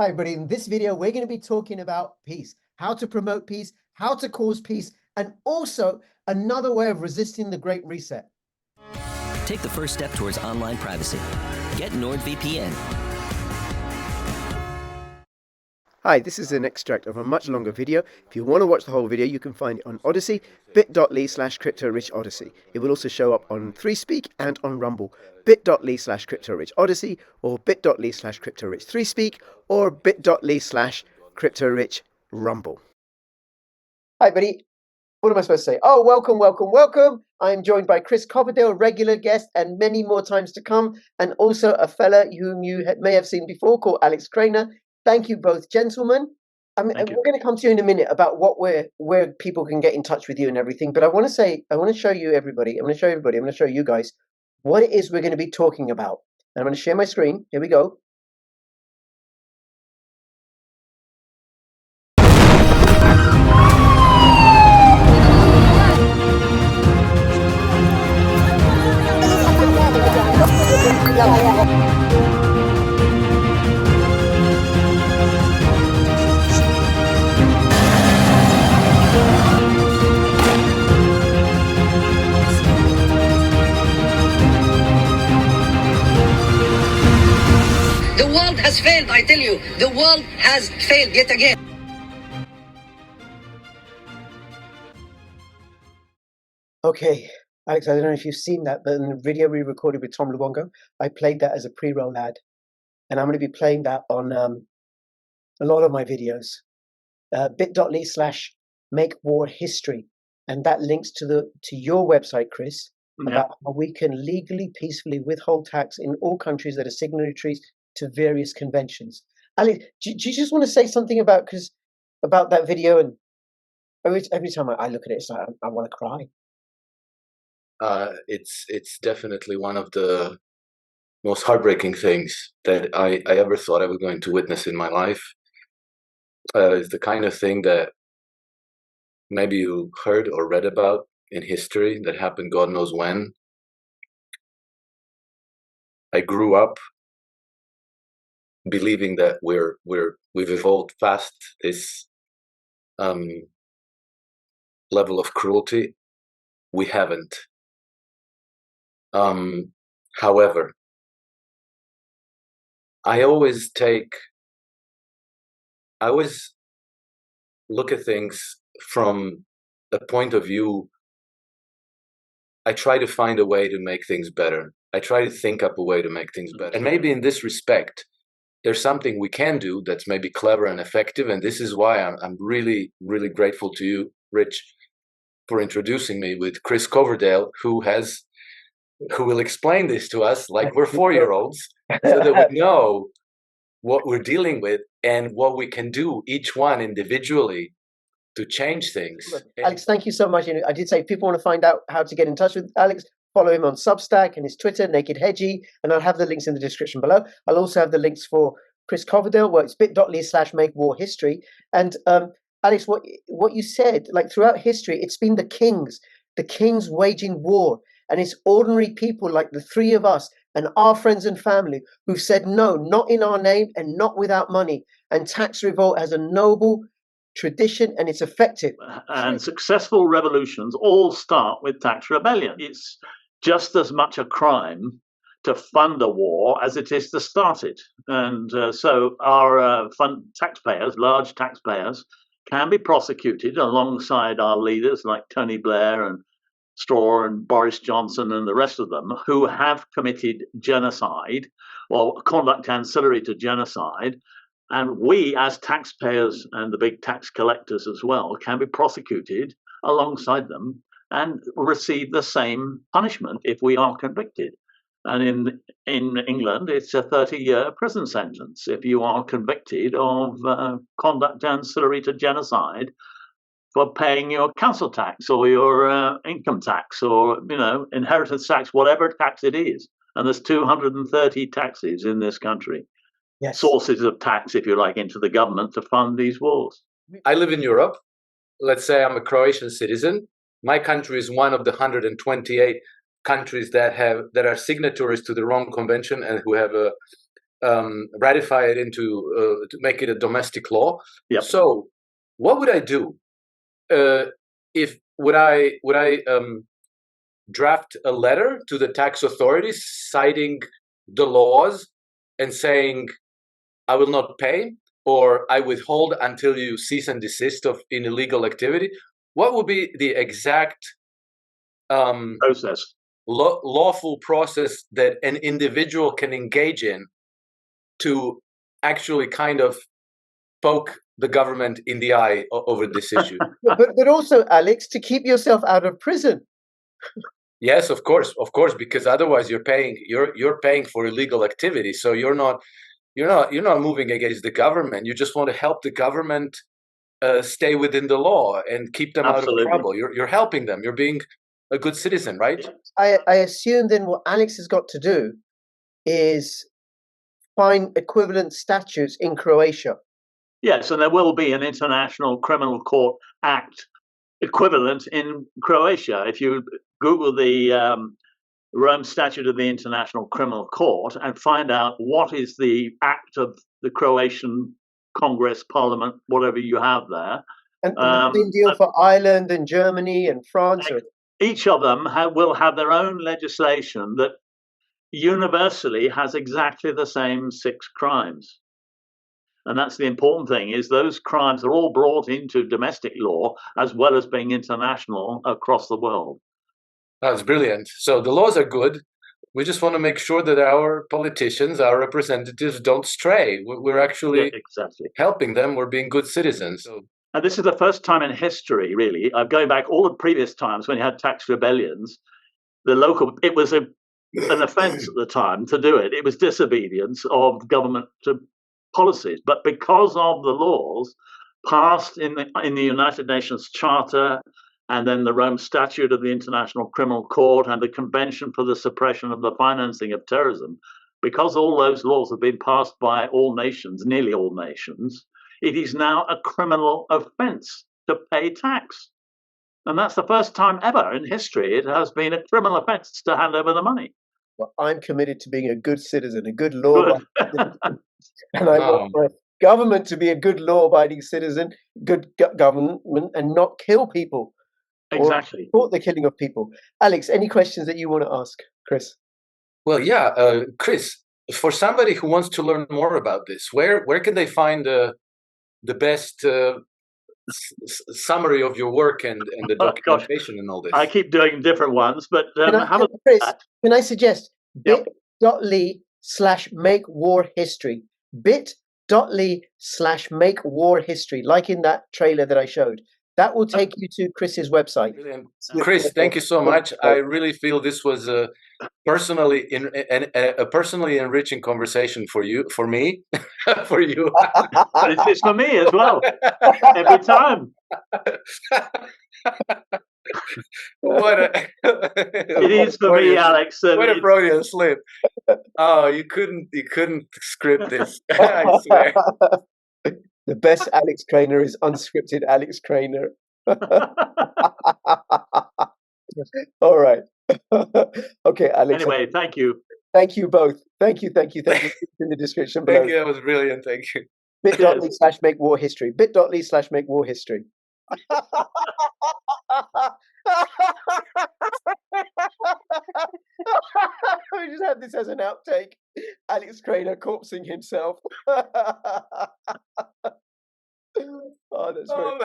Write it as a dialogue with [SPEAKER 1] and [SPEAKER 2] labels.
[SPEAKER 1] Hi, everybody. In this video, we're going to be talking about peace, how to promote peace, how to cause peace, and also another way of resisting the Great Reset.
[SPEAKER 2] Take the first step towards online privacy. Get NordVPN.
[SPEAKER 3] Hi, this is an extract of a much longer video. If you want to watch the whole video, you can find it on ODYSEE, bit.ly/CryptoRichOdyssey. It will also show up on ThreeSpeak and on Rumble, bit.ly/CryptoRichOdyssey, or bit.ly/CryptoRich3Speak, or bit.ly/CryptoRichRumble. Hi, buddy. What am I supposed to say? Oh, welcome, welcome, welcome. I'm joined by Chris Coverdale, regular guest, and many more times to come, and also a fella whom you may have seen before called Alex Krainer. Thank you both, gentlemen. We're going to come to you in a minute about where people can get in touch with you and everything. But I want to show you everybody. I'm going to show you guys what it is we're going to be talking about. And I'm going to share my screen. Here we go.
[SPEAKER 4] The world has failed, I tell you. The world has failed yet again.
[SPEAKER 1] Okay, Alex, I don't know if you've seen that, but in the video we recorded with Tom Luongo, I played that as a pre-roll ad. And I'm going to be playing that on a lot of my videos. bit.ly/makewarhistory. And that links to your website, Chris, about how we can legally, peacefully withhold tax in all countries that are signatories to various conventions. Ali, do you just want to say something about that video? And every time I look at it, it's like I want to cry.
[SPEAKER 5] It's definitely one of the most heartbreaking things that I ever thought I was going to witness in my life. It's the kind of thing that maybe you heard or read about in history that happened God knows when. I grew up believing that we've evolved past this level of cruelty. We haven't. However, I always look at things from a point of view. I try to find a way to make things better. I try to think up a way to make things better. And maybe in this respect, there's something we can do that's maybe clever and effective. And this is why I'm really, really grateful to you, Rich, for introducing me with Chris Coverdale, who will explain this to us like we're 4-year-olds, so that we know what we're dealing with and what we can do, each one individually, to change things.
[SPEAKER 1] Look, Alex, thank you so much. I did say if people want to find out how to get in touch with Alex, follow him on Substack and his Twitter, Naked Hedgie, and I'll have the links in the description below. I'll also have the links for Chris Coverdale, where it's bit.ly/makewarhistory. And Alex, what you said, like throughout history, it's been the kings waging war. And it's ordinary people like the three of us and our friends and family who've said no, not in our name and not without money. And tax revolt has a noble tradition and it's effective.
[SPEAKER 6] And successful revolutions all start with tax rebellion. It's just as much a crime to fund a war as it is to start it. And so our taxpayers, large taxpayers, can be prosecuted alongside our leaders like Tony Blair and Straw and Boris Johnson and the rest of them who have committed genocide or conduct ancillary to genocide. And we, as taxpayers and the big tax collectors as well, can be prosecuted alongside them and receive the same punishment if we are convicted. And in England, it's a 30-year prison sentence if you are convicted of conduct ancillary to genocide for paying your council tax or your income tax or inheritance tax, whatever tax it is. And there's 230 taxes in this country.
[SPEAKER 1] Yes.
[SPEAKER 6] Sources of tax, if you like, into the government to fund these wars.
[SPEAKER 5] I live in Europe. Let's say I'm a Croatian citizen. My country is one of the 128 countries that are signatories to the Rome Convention and who have ratify it into to make it a domestic law.
[SPEAKER 6] Yep.
[SPEAKER 5] So, what would I do? If would I draft a letter to the tax authorities citing the laws and saying I will not pay, or I withhold until you cease and desist of in illegal activity? What would be the exact
[SPEAKER 6] process,
[SPEAKER 5] lawful process that an individual can engage in to actually kind of poke the government in the eye over this issue?
[SPEAKER 1] But also, Alex, to keep yourself out of prison.
[SPEAKER 5] Yes, of course, because otherwise you're paying for illegal activity. So you're not moving against the government. You just want to help the government stay within the law and keep them
[SPEAKER 6] Absolutely.
[SPEAKER 5] out of trouble. You're helping them. You're being a good citizen, right?
[SPEAKER 1] I assume then what Alex has got to do is find equivalent statutes in Croatia.
[SPEAKER 6] Yes, and there will be an International Criminal Court Act equivalent in Croatia. If you Google the Rome Statute of the International Criminal Court and find out what is the act of the Croatian Congress, Parliament, whatever you have there.
[SPEAKER 1] And the same deal for Ireland and Germany and France.
[SPEAKER 6] Each of them will have their own legislation that universally has exactly the same 6 crimes. And that's the important thing, is those crimes are all brought into domestic law as well as being international across the world.
[SPEAKER 5] That's brilliant. So the laws are good. We just want to make sure that our politicians, our representatives don't stray. We're actually helping them. We're being good citizens.
[SPEAKER 6] And this is the first time in history, really. I'm going back all the previous times when you had tax rebellions. It was an offence at the time to do it. It was disobedience of government policies. But because of the laws passed in the United Nations Charter, and then the Rome Statute of the International Criminal Court, and the Convention for the Suppression of the Financing of Terrorism, because all those laws have been passed by all nations, nearly all nations, it is now a criminal offence to pay tax. And that's the first time ever in history it has been a criminal offence to hand over the money.
[SPEAKER 1] Well, I'm committed to being a good citizen, a good law-abiding citizen. And I want my government to be a good law-abiding citizen, good government, and not kill people.
[SPEAKER 6] Exactly.
[SPEAKER 1] Or support the killing of people. Alex, any questions that you want to ask Chris?
[SPEAKER 5] Well, yeah, Chris, for somebody who wants to learn more about this, where can they find the best summary of your work and the documentation and all this?
[SPEAKER 6] I keep doing different ones, but
[SPEAKER 1] Chris, can I suggest bit.ly/make-war-history? bit.ly/make-war-history, like in that trailer that I showed. That will take you to Chris's website.
[SPEAKER 5] Brilliant. Chris, thank you so much. I really feel this was a personally enriching conversation for me, for you.
[SPEAKER 6] It's for me as well. Every time. It is for me, Alex.
[SPEAKER 5] What a Freudian slip. Oh, you couldn't script this. I swear.
[SPEAKER 1] The best Alex Krainer is unscripted Alex Krainer. All right. Okay, Alex.
[SPEAKER 6] Anyway, thank you.
[SPEAKER 1] Thank you both. Thank you. In the description below.
[SPEAKER 5] Thank you. That was brilliant. Thank you.
[SPEAKER 1] bit.ly/make-war-history. bit.ly/make-war-history. We just have this as an outtake. Alex Krainer corpsing himself. Oh, that's very